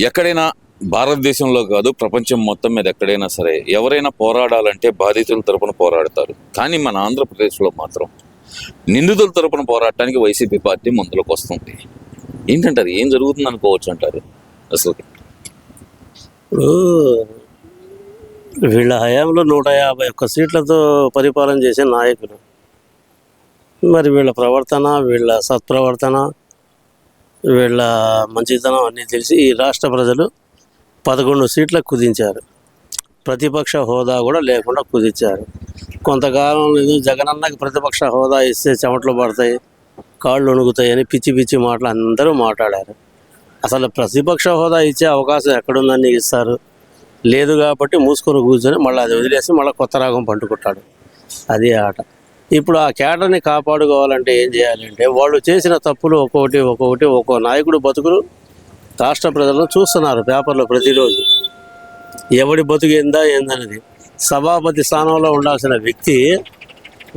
ఎక్కడైనా భారతదేశంలో కాదు ప్రపంచం మొత్తం మీద ఎక్కడైనా సరే ఎవరైనా పోరాడాలంటే బాధితుల తరపున పోరాడతారు. కానీ మన ఆంధ్రప్రదేశ్లో మాత్రం నిందితుల తరపున పోరాడటానికి వైసీపీ పార్టీ ముందులోకి వస్తుంది. ఏంటంటారు, ఏం జరుగుతుంది అనుకోవచ్చు అంటారు? అసలు ఇప్పుడు వీళ్ళ హయాంలో 151 సీట్లతో పరిపాలన చేసే నాయకులు, మరి వీళ్ళ ప్రవర్తన, వీళ్ళ సత్ప్రవర్తన, వీళ్ళ మంచితనం అన్నీ తెలిసి ఈ రాష్ట్ర ప్రజలు 11 సీట్లకు కుదించారు. ప్రతిపక్ష హోదా కూడా లేకుండా కుదించారు. కొంతకాలం లేదు జగనన్నకి ప్రతిపక్ష హోదా ఇస్తే చెమటలు పడతాయి, కాళ్ళు వణుకుతాయని పిచ్చి పిచ్చి మాటలు అందరూ మాట్లాడారు. అసలు ప్రతిపక్ష హోదా ఇచ్చే అవకాశం ఎక్కడుందని ఇస్తారు? లేదు కాబట్టి మూసుకొని కూర్చొని మళ్ళీ అది వదిలేసి మళ్ళీ కొత్త రాగం పండుకుంటాడు. అది ఆట. ఇప్పుడు ఆ కేటర్ని కాపాడుకోవాలంటే ఏం చేయాలంటే, వాళ్ళు చేసిన తప్పులు ఒక్కొక్కటి ఒక్కో నాయకుడు బతుకులు రాష్ట్ర ప్రజలను చూస్తున్నారు పేపర్లో ప్రతిరోజు. ఎవడి బతుకు ఏందనేది. సభాపతి స్థానంలో ఉండాల్సిన వ్యక్తి,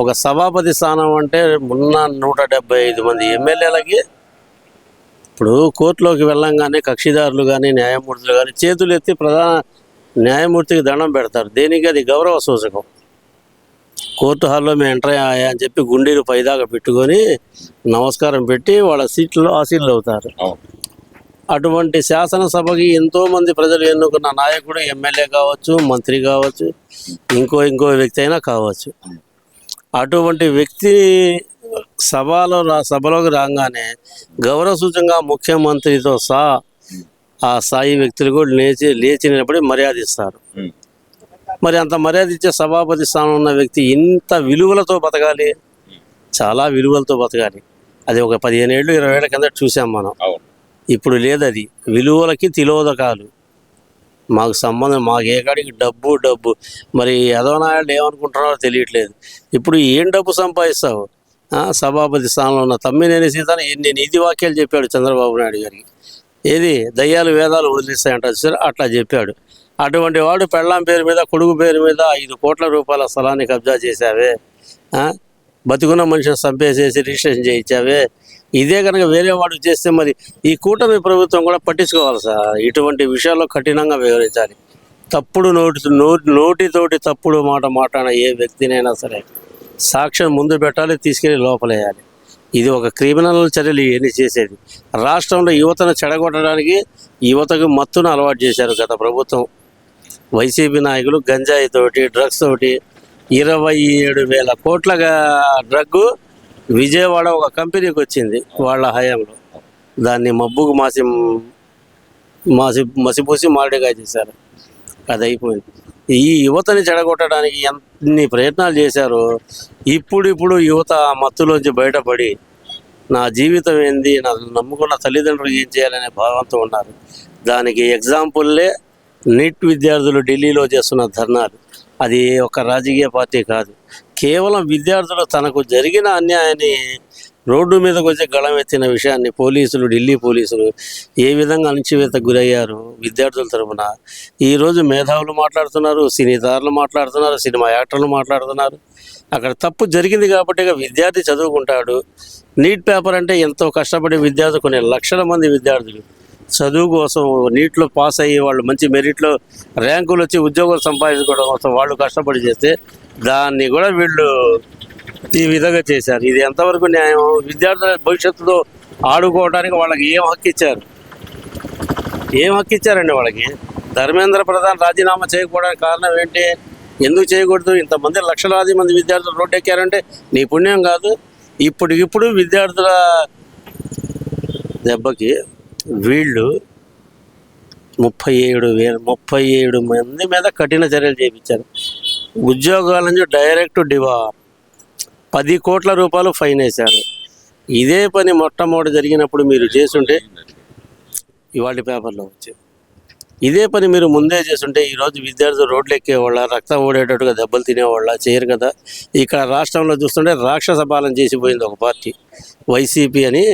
ఒక సభాపతి స్థానం అంటే ఉన్న 175 మంది ఎమ్మెల్యేలకి ఇప్పుడు కోర్టులోకి వెళ్ళంగానే కక్షిదారులు కానీ న్యాయమూర్తులు కానీ చేతులు ఎత్తి ప్రధాన న్యాయమూర్తికి దండం పెడతారు. దేనికి? అది గౌరవ సూచకం. కోర్టు హాల్లో మేము ఎంటర్ అయ్యా అని చెప్పి గుండీలు పైదాకా పెట్టుకొని నమస్కారం పెట్టి వాళ్ళ సీట్లో ఆసీనులు అవుతారు. అటువంటి శాసనసభకి ఎంతోమంది ప్రజలు ఎన్నుకున్న నాయకుడు ఎమ్మెల్యే కావచ్చు, మంత్రి కావచ్చు, ఇంకో వ్యక్తి అయినా కావచ్చు. అటువంటి వ్యక్తి సభలోకి రాగానే గౌరవ సూచంగా ముఖ్యమంత్రితో సహా ఆ స్థాయి వ్యక్తులు కూడా లేచి నిలబడి మర్యాద ఇస్తారు. మరి అంత మర్యాద ఇచ్చే సభాపతి స్థానం ఉన్న వ్యక్తి ఇంత విలువలతో బతకాలి, చాలా విలువలతో బతకాలి. అది ఒక 15 ఏళ్ళు 20 ఏళ్ళ కింద చూసాం మనం. ఇప్పుడు లేదు. అది విలువలకి తిలోదకాలు. మాకు సంబంధం, మాకు ఏ కాడికి డబ్బు. మరి యదవనాయుడు ఏమనుకుంటున్నారో తెలియట్లేదు. ఇప్పుడు ఏం డబ్బు సంపాదిస్తావు? సభాపతి స్థానంలో ఉన్న తమ్మినేని సీతను ఎన్ని నీతి వాక్యాలు చెప్పాడు చంద్రబాబు నాయుడు గారికి. ఏది దయ్యాలు వేదాలు వదిలిస్తాయంటారు సార్, అట్లా చెప్పాడు. అటువంటి వాడు పెళ్ళాం పేరు మీద, కొడుకు పేరు మీద 5 కోట్ల రూపాయల స్థలాన్ని కబ్జా చేశావే, బతికున్న మనిషిని చంపేసేసి రిజిస్ట్రేషన్ చేయించావే. ఇదే కనుక వేరే వాడు చేస్తే మరి ఈ కూటమి ప్రభుత్వం కూడా పట్టించుకోవాలి సార్. ఇటువంటి విషయాల్లో కఠినంగా వివరించాలి. తప్పుడు నోటితోటి తప్పుడు మాట మాట్లాడిన ఏ వ్యక్తినైనా సరే సాక్ష్యం ముందు పెట్టాలి, తీసుకెళ్ళి లోపలేయాలి. ఇది ఒక క్రిమినల్ చర్యలు ఇవన్నీ చేసేది. రాష్ట్రంలో యువతను చెడగొట్టడానికి యువతకు మత్తును అలవాటు చేశారు గత ప్రభుత్వం. వైసీపీ నాయకులు గంజాయి తోటి, డ్రగ్స్ తోటి 27,000 కోట్ల డ్రగ్గు విజయవాడ ఒక కంపెనీకి వచ్చింది వాళ్ళ హయాంలో. దాన్ని మబ్బుకు మసిపూసి మారడిగా చేశారు. అది అయిపోయింది. ఈ యువతని చెడగొట్టడానికి ఎన్ని ప్రయత్నాలు చేశారో ఇప్పుడు యువత ఆ మత్తులోంచి బయటపడి నా జీవితం ఏంది, నా నమ్ముకున్న తల్లిదండ్రులు ఏం చేయాలనే భావంతో ఉన్నారు. దానికి ఎగ్జాంపుల్లే నీట్ విద్యార్థులు ఢిల్లీలో చేస్తున్న ధర్నాలు. అది ఒక రాజకీయ పార్టీ కాదు, కేవలం విద్యార్థులు తనకు జరిగిన అన్యాయాన్ని రోడ్డు మీదకి వచ్చి గళం ఎత్తిన విషయాన్ని ఢిల్లీ పోలీసులు ఏ విధంగా అణచివేతకు గురయ్యారు విద్యార్థుల తరఫున. ఈరోజు మేధావులు మాట్లాడుతున్నారు, సినీతారులు మాట్లాడుతున్నారు, సినిమా యాక్టర్లు మాట్లాడుతున్నారు. అక్కడ తప్పు జరిగింది కాబట్టి విద్యార్థి చదువుకుంటాడు. నీట్ పేపర్ అంటే ఎంతో కష్టపడి విద్యార్థులు, కొన్ని లక్షల మంది విద్యార్థులు చదువు కోసం నీట్లో పాస్ అయ్యి వాళ్ళు మంచి మెరిట్లో ర్యాంకులు వచ్చి ఉద్యోగాలు సంపాదించుకోవడం కోసం వాళ్ళు కష్టపడి చేస్తే దాన్ని కూడా వీళ్ళు ఈ విధంగా చేశారు. ఇది ఎంతవరకు న్యాయం? విద్యార్థుల భవిష్యత్తులో ఆడుకోవడానికి వాళ్ళకి ఏం హక్కు ఇచ్చారండి వాళ్ళకి? ధర్మేంద్ర ప్రధాన్ రాజీనామా చేయకపోవడానికి కారణం ఏంటి? ఎందుకు చేయకూడదు? ఇంతమంది లక్షలాది మంది విద్యార్థులు రోడ్డు ఎక్కారంటే నీ పుణ్యం కాదు. ఇప్పుడు విద్యార్థుల దెబ్బకి వీళ్ళు 37 మంది మీద కఠిన చర్యలు చేయించారు. ఉద్యోగాల నుంచి డైరెక్ట్ 10 కోట్ల రూపాయలు ఫైన్ వేశారు. ఇదే పని మొట్టమొదటి జరిగినప్పుడు మీరు చేస్తుంటే, ఇవాళ పేపర్లో వచ్చేది, ఇదే పని మీరు ముందే చేస్తుంటే ఈరోజు విద్యార్థులు రోడ్లు ఎక్కేవాళ్ళ, రక్తం ఓడేటట్టుగా దెబ్బలు తినేవాళ్ళ? చేయరు కదా. ఇక్కడ రాష్ట్రంలో చూస్తుంటే రాక్షస పాలన చేసిపోయింది ఒక పార్టీ, వైసీపీ అని,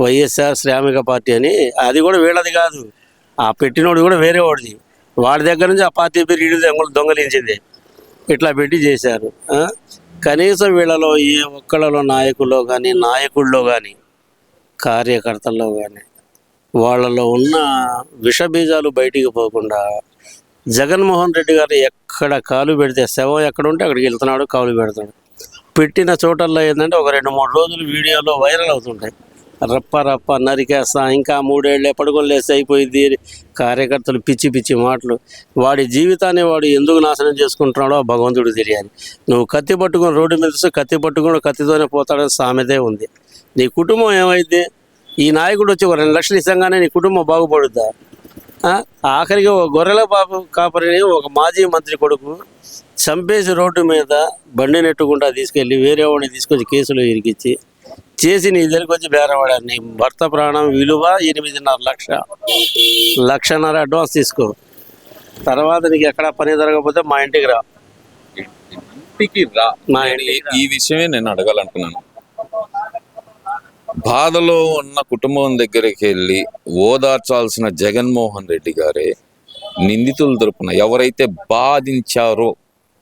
వైఎస్ఆర్ శ్రామిక పార్టీ అని. అది కూడా వీళ్ళది కాదు, ఆ పెట్టినోడు కూడా వేరే వాడిది. వాడి దగ్గర నుంచి ఆ పార్టీ పేరు ఇడి దొంగలించింది. ఇట్లా పెట్టి చేశారు. కనీసం వీళ్ళలో ఏ ఒక్కళ్ళలో నాయకుల్లో కానీ, నాయకుల్లో కానీ, కార్యకర్తల్లో కానీ వాళ్ళలో ఉన్న విష బీజాలు బయటికి పోకుండా జగన్మోహన్ రెడ్డి గారు ఎక్కడ కాలు పెడితే శవం ఎక్కడ ఉంటే అక్కడికి వెళ్తున్నాడు, కాలు పెడతాడు. పెట్టిన చోటల్లో ఏంటంటే ఒక 2-3 రోజులు వీడియోలో వైరల్ అవుతుంటాయి. రప్ప రప్ప నరికేస్తా, ఇంకా 3 ఏళ్ళే పడుకోలేస్తే అయిపోయింది, కార్యకర్తలు పిచ్చి పిచ్చి మాటలు. వాడి జీవితాన్ని వాడు ఎందుకు నాశనం చేసుకుంటున్నాడో ఆ భగవంతుడు తెలియాలి. నువ్వు కత్తి పట్టుకొని రోడ్డు మీద వస్తే కత్తి పట్టుకొని కత్తితోనే పోతాడని సామెతే ఉంది. నీ కుటుంబం ఏమైంది? ఈ నాయకుడు వచ్చి ఒక 2 లక్షలు ఇస్తాగానే నీ కుటుంబం బాగుపడుద్దా? ఆఖరికి ఒక గొర్రెల బాబు కాపరిని ఒక మాజీ మంత్రి కొడుకు చంపేసి రోడ్డు మీద బండి నెట్టుకుంటా తీసుకెళ్ళి వేరే వాడిని తీసుకొచ్చి కేసులో ఇరికిచ్చి చేసి నీ దగ్గరికి వచ్చి బేరవాడారు. నీ భర్త ప్రాణం విలువ 8.5 లక్ష, 1.5 లక్ష అడ్వాన్స్ తీసుకో. తర్వాత నీకు ఎక్కడ పని జరగకపోతే మా ఇంటికి రా. ఇంటికి రా. మా ఇంటికి రా. ఈ విషయమే నేను అడగాలనుకున్నాను. బాధలో ఉన్న కుటుంబం దగ్గరికి వెళ్ళి ఓదార్చాల్సిన జగన్మోహన్ రెడ్డి గారే నిందితుల తరపున ఎవరైతే బాధించారో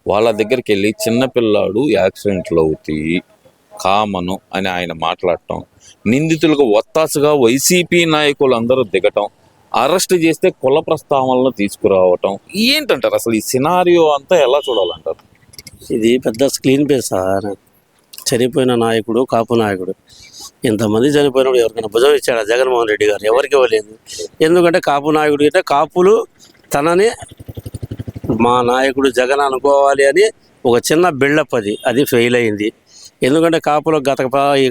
వాళ్ళ దగ్గరికి వెళ్ళి చిన్నపిల్లాడు యాక్సిడెంట్లు అవుతాయి కామను అని ఆయన మాట్లాడటం, నిందితులకు ఒత్తాసుగా వైసీపీ నాయకులు అందరూ దిగటం, అరెస్ట్ చేస్తే కుల ప్రస్తావనలను తీసుకురావటం, ఏంటంటారు అసలు ఈ సినారియో అంతా ఎలా చూడాలంటారు? ఇది పెద్ద స్క్రీన్ పే సార్. చనిపోయిన నాయకుడు, కాపు నాయకుడు, ఇంతమంది చనిపోయినప్పుడు ఎవరికైనా భుజం ఇచ్చాడా జగన్మోహన్ రెడ్డి గారు? ఎవరికి ఇవ్వలేదు. ఎందుకంటే కాపు నాయకుడు అంటే కాపులు తనని మా నాయకుడు జగన్ అనుకోవాలి అని ఒక చిన్న బిల్డప్, అది ఫెయిల్ అయింది. ఎందుకంటే కాపులో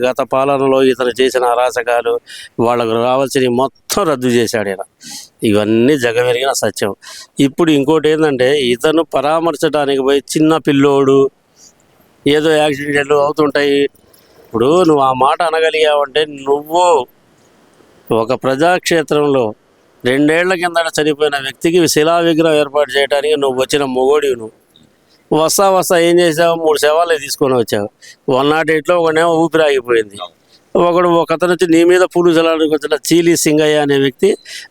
గత పాలనలో ఇతను చేసిన అరాచకాలు, వాళ్ళకు రావాల్సినవి మొత్తం రద్దు చేశాడు ఈయన. ఇవన్నీ జగమెరిగిన సత్యం. ఇప్పుడు ఇంకోటి ఏంటంటే ఇతను పరామర్శడానికి పోయి చిన్న పిల్లోడు ఏదో యాక్సిడెంట్లు అవుతుంటాయి. ఇప్పుడు నువ్వు ఆ మాట అనగలిగావంటే నువ్వు ఒక ప్రజాక్షేత్రంలో 2 ఏళ్ల కిందట చనిపోయిన వ్యక్తికి శిలా విగ్రహం ఏర్పాటు చేయడానికి నువ్వు వచ్చిన మొగోడివి. నువ్వు వస్తా ఏం చేసావు? 3 శవాలు తీసుకొని వచ్చావు. 108లో ఒకనేమో ఊపిరి ఆగిపోయింది. ఒక అతను వచ్చి నీ మీద పూలు జలానికి వచ్చిన చీలి సింగయ్య అనే వ్యక్తి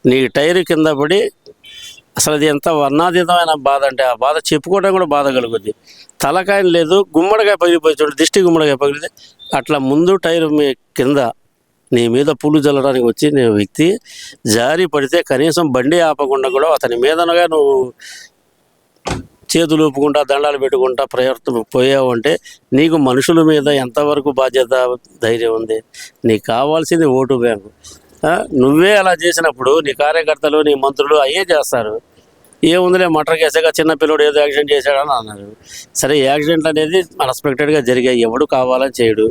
నీ టైరు కింద పడి, అసలు అది ఎంత వర్ణాతీతమైన బాధ అంటే ఆ బాధ చెప్పుకోవడం కూడా బాధ కలుగుద్ది. తలకాయలు లేదు, గుమ్మడికాయ పగిలిపోయి చూడు, దిష్టి గుమ్మడికాయ పగిలితే అట్లా ముందు టైరు మీ కింద నీ మీద పూలు చల్లడానికి వచ్చి నీ వ్యక్తి జారి పడితే కనీసం బండి ఆపకుండా కూడా అతని మీదనగా నువ్వు చేతులు ఊపుకుంటా దండాలు పెట్టుకుంటా పోయావు అంటే నీకు మనుషుల మీద ఎంతవరకు బాధ్యత, ధైర్యం ఉంది? నీకు కావాల్సింది ఓటు బ్యాంకు. నువ్వే అలా చేసినప్పుడు నీ కార్యకర్తలు, నీ మంత్రులు అయ్యే చేస్తారు. ఏముందిలే మటర్ కేసేగా చిన్న పిల్లడు ఏదో యాక్సిడెంట్ చేశాడని అన్నారు. సరే, యాక్సిడెంట్లు అనేది అన్ఎక్స్పెక్టెడ్గా జరిగాయి, ఎవడు కావాలని చేయడు,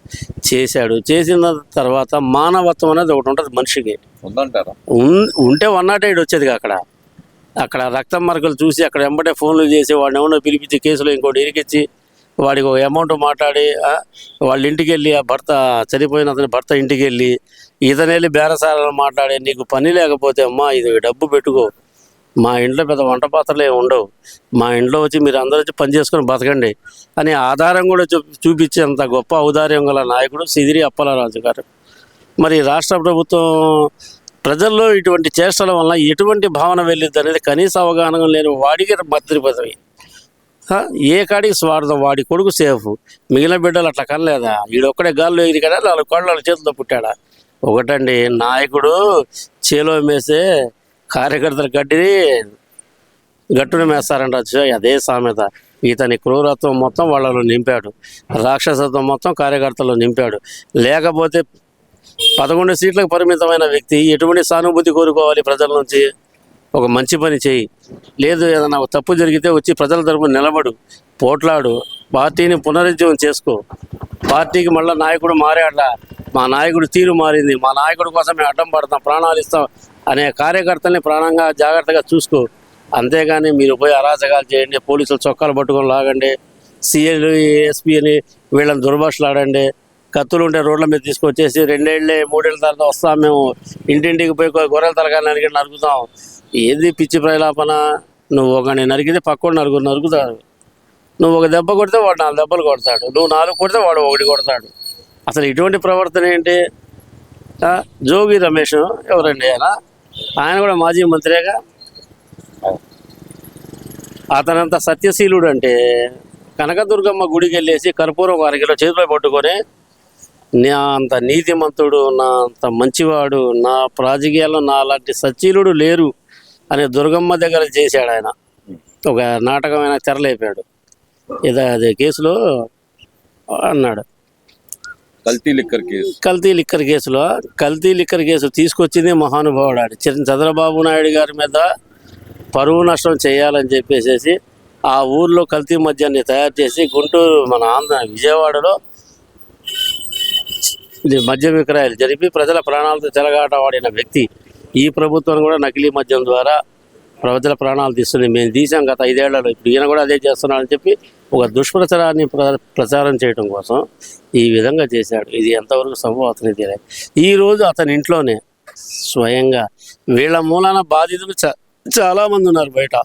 చేశాడు. చేసిన తర్వాత మానవత్వం అనేది ఒకటి ఉంటుంది మనిషికి. ఉంటే 108 వచ్చేది అక్కడ రక్తం మరకలు చూసి అక్కడ వెంబడే ఫోన్లు చేసి వాడిని ఎవరో పిలిపించి కేసులో ఇంకోటి ఇరికిచ్చి వాడికి ఒక అమౌంట్ మాట్లాడి వాళ్ళ ఇంటికి వెళ్ళి ఆ చనిపోయిన అతని భర్త ఇంటికి వెళ్ళి ఇతను వెళ్ళి బేరసారాలు మాట్లాడి నీకు పని లేకపోతే అమ్మా ఇది డబ్బు పెట్టుకో, మా ఇంట్లో పెద్ద వంట పాత్రలు ఏమి ఉండవు, మా ఇంట్లో వచ్చి మీరు అందరూ వచ్చి పని చేసుకొని బతకండి అని ఆధారం కూడా చూపించేంత గొప్ప ఔదార్యం గల నాయకుడు సిదిరి అప్పలరాజు గారు. మరి రాష్ట్ర ప్రభుత్వం ప్రజల్లో ఇటువంటి చేష్టల వల్ల ఎటువంటి భావన వెళ్ళిద్ది అనేది కనీస అవగాహన లేని వాడికి మంత్రి పదవి. ఏ కాడికి స్వార్థం, వాడి కొడుకు సేఫ్, మిగిలిన బిడ్డలు అట్లా కనలేదా? వీడొక్కడే గాల్లో ఎగిరి కదా 4 కోళ్ళ చేతులతో పుట్టాడా? ఒకటండి, నాయకుడు చేలో మేసే కార్యకర్తలు గట్టును మేస్తారంట. అదే సామెత. ఇతని క్రూరత్వం మొత్తం వాళ్ళలో నింపాడు, రాక్షసత్వం మొత్తం కార్యకర్తలు నింపాడు. లేకపోతే 11 సీట్లకు పరిమితమైన వ్యక్తి ఎటువంటి సానుభూతి కోరుకోవాలి ప్రజల నుంచి? ఒక మంచి పని చేయి, లేదు ఏదైనా తప్పు జరిగితే వచ్చి ప్రజల తరపున నిలబడు, పోట్లాడు, పార్టీని పునరుజ్జీవం చేసుకో. పార్టీకి మళ్ళీ నాయకుడు మారాడా, మా నాయకుడు తీరు మారింది, మా నాయకుడి కోసం మేము అడ్డం పడతాం, ప్రాణాలు ఇస్తాం అనే కార్యకర్తల్ని ప్రాణంగా జాగ్రత్తగా చూసుకో. అంతేగాని మీరు పోయి అరాచకాలు చేయండి, పోలీసులు చొక్కాలు పట్టుకొని లాగండి, సీఏలు ఎస్పీ అని వీళ్ళని దుర్భాషలాడండి, కత్తులు ఉంటే రోడ్ల మీద తీసుకొచ్చేసి 2 ఏళ్ళే 3 ఏళ్ళ తర్వాత వస్తాం మేము ఇంటింటికి పోయి గొర్రెల తలకాయలు నరుకుతాం. ఏది పిచ్చి ప్రలాపన? నువ్వు ఒకని నరికితే పక్కన నరుకుతాడు. నువ్వు ఒక దెబ్బ కొడితే వాడు 4 దెబ్బలు కొడతాడు, నువ్వు 4 కొడితే వాడు 1 కొడతాడు. అసలు ఇటువంటి ప్రవర్తన ఏంటి? జోగి రమేష్ ఎవరండి ఆయన కూడా మాజీ మంత్రిగా. అతనంత సత్యశీలుడు అంటే కనకదుర్గమ్మ గుడికి వెళ్ళేసి కర్పూరం 1 కిలో చేతిలో పట్టుకొని నా అంత నీతిమంతుడు, నా అంత మంచివాడు, నా రాజకీయాల్లో నా లాంటి సచ్చీలుడు లేరు అనే దుర్గమ్మ దగ్గర చేశాడు ఆయన. ఒక నాటకమైన తెరలేపాడు. అది కేసులో అన్నాడు. కల్తీ లిక్కర్ కేసు. కల్తీ లిక్కర్ కేసు తీసుకొచ్చింది మహానుభావుడు. ఆడు చంద్రబాబు నాయుడు గారి మీద పరువు నష్టం చేయాలని చెప్పేసి ఆ ఊర్లో కల్తీ మద్యాన్ని తయారు చేసి గుంటూరు మన విజయవాడలో మద్య విక్రయాలు జరిపి ప్రజల ప్రాణాలతో చెలగాటవాడిన వ్యక్తి. ఈ ప్రభుత్వం కూడా నకిలీ మద్యం ద్వారా ప్రజల ప్రాణాలు తీస్తుంది. మేము తీసాం గత 5 ఏళ్లలో, ఇప్పుడు ఈయన కూడా అదే చేస్తున్నాడని చెప్పి ఒక దుష్ప్రచారాన్ని ప్రచారం చేయడం కోసం ఈ విధంగా చేశాడు. ఇది ఎంతవరకు సంభవం అతనికి తెలియదు. ఈరోజు అతని ఇంట్లోనే స్వయంగా వీళ్ళ మూలాన బాధితులు చాలామంది ఉన్నారు బయట,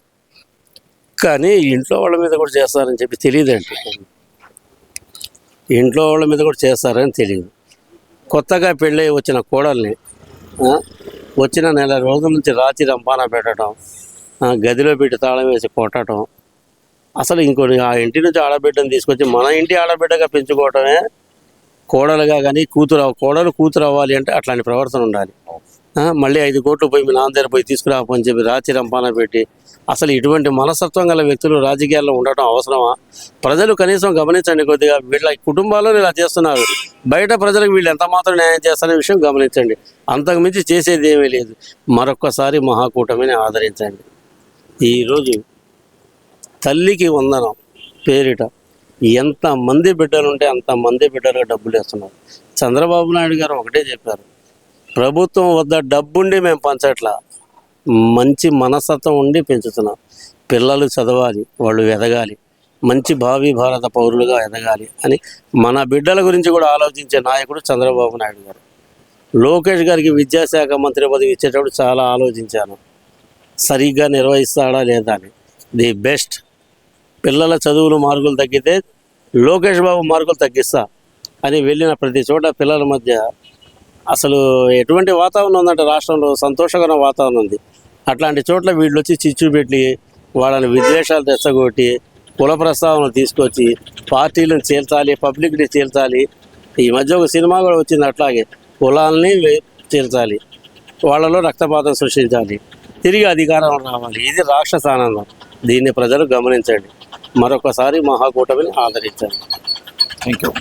కానీ ఇంట్లో వాళ్ళ మీద కూడా చేస్తారని చెప్పి తెలియదండి. ఇంట్లో వాళ్ళ మీద కూడా చేస్తారని తెలియదు. కొత్తగా పెళ్ళై వచ్చిన కోడల్ని వచ్చిన 4 రోజుల నుంచి రాత్రి రంపాన పెట్టడం, గదిలో పెట్టి తాళం వేసి కొట్టడం, అసలు ఇంకొని ఆ ఇంటి నుంచి ఆడబిడ్డను తీసుకొచ్చి మన ఇంటి ఆడబిడ్డగా పెంచుకోవటమే కోడలుగా. కానీ కోడలు కూతురు అవ్వాలి అంటే అట్లాంటి ప్రవర్తన ఉండాలి. మళ్ళీ 5 కోట్లు పోయి మీ నాన్న దగ్గర పోయి తీసుకురాపని చెప్పి రాత్రి రంపాన పెట్టి, అసలు ఇటువంటి మనస్తత్వం గల వ్యక్తులు రాజకీయాల్లో ఉండటం అవసరమా? ప్రజలు కనీసం గమనించండి. కొద్దిగా వీళ్ళ కుటుంబాల్లో ఇలా చేస్తున్నారు, బయట ప్రజలకు వీళ్ళు ఎంత మాత్రం న్యాయం చేస్తారనే విషయం గమనించండి. అంతకుమించి చేసేది ఏమీ లేదు. మరొక్కసారి మహాకూటమిని ఆదరించండి. ఈరోజు తల్లికి వందనం పేరిట ఎంతమంది బిడ్డలు ఉంటే అంతమంది బిడ్డలకు డబ్బులు వేస్తున్నారు. చంద్రబాబు నాయుడు గారు ఒకటే చెప్పారు, ప్రభుత్వం వద్ద డబ్బుండి మేము పంచట్లా, మంచి మనస్తత్వం ఉండి పెంచుతున్నాం. పిల్లలు చదవాలి, వాళ్ళు ఎదగాలి, మంచి భావి భారత పౌరులుగా ఎదగాలి అని మన బిడ్డల గురించి కూడా ఆలోచించే నాయకుడు చంద్రబాబు నాయుడు గారు. లోకేష్ గారికి విద్యాశాఖ మంత్రి పదవి ఇచ్చేటప్పుడు చాలా ఆలోచించాను, సరిగ్గా నిర్వహిస్తాడా లేదా అని. The best. పిల్లల చదువులు మార్కులు తగ్గితే లోకేష్ బాబు మార్కులు తగ్గిస్తా అని వెళ్ళిన ప్రతి చోట పిల్లల మధ్య అసలు ఎటువంటి వాతావరణం ఉందంటే రాష్ట్రంలో సంతోషకరమైన వాతావరణం ఉంది. అట్లాంటి చోట్ల వీళ్ళు వచ్చి చిచ్చు పెట్టి వాళ్ళని విద్వేషాలు తెచ్చగొట్టి కుల ప్రస్తావన తీసుకొచ్చి పార్టీలను చీల్చాలి, పబ్లిక్ని చీల్చాలి. ఈ మధ్య ఒక సినిమా కూడా వచ్చింది అట్లాగే, కులాలని చీల్చాలి, వాళ్ళలో రక్తపాతం సృష్టించాలి, తిరిగి అధికారం రావాలి. ఇది రాక్షస ఆనందం. దీన్ని ప్రజలు గమనించండి. మరొకసారి మహాకూటమిని ఆదరించండి. Thank you.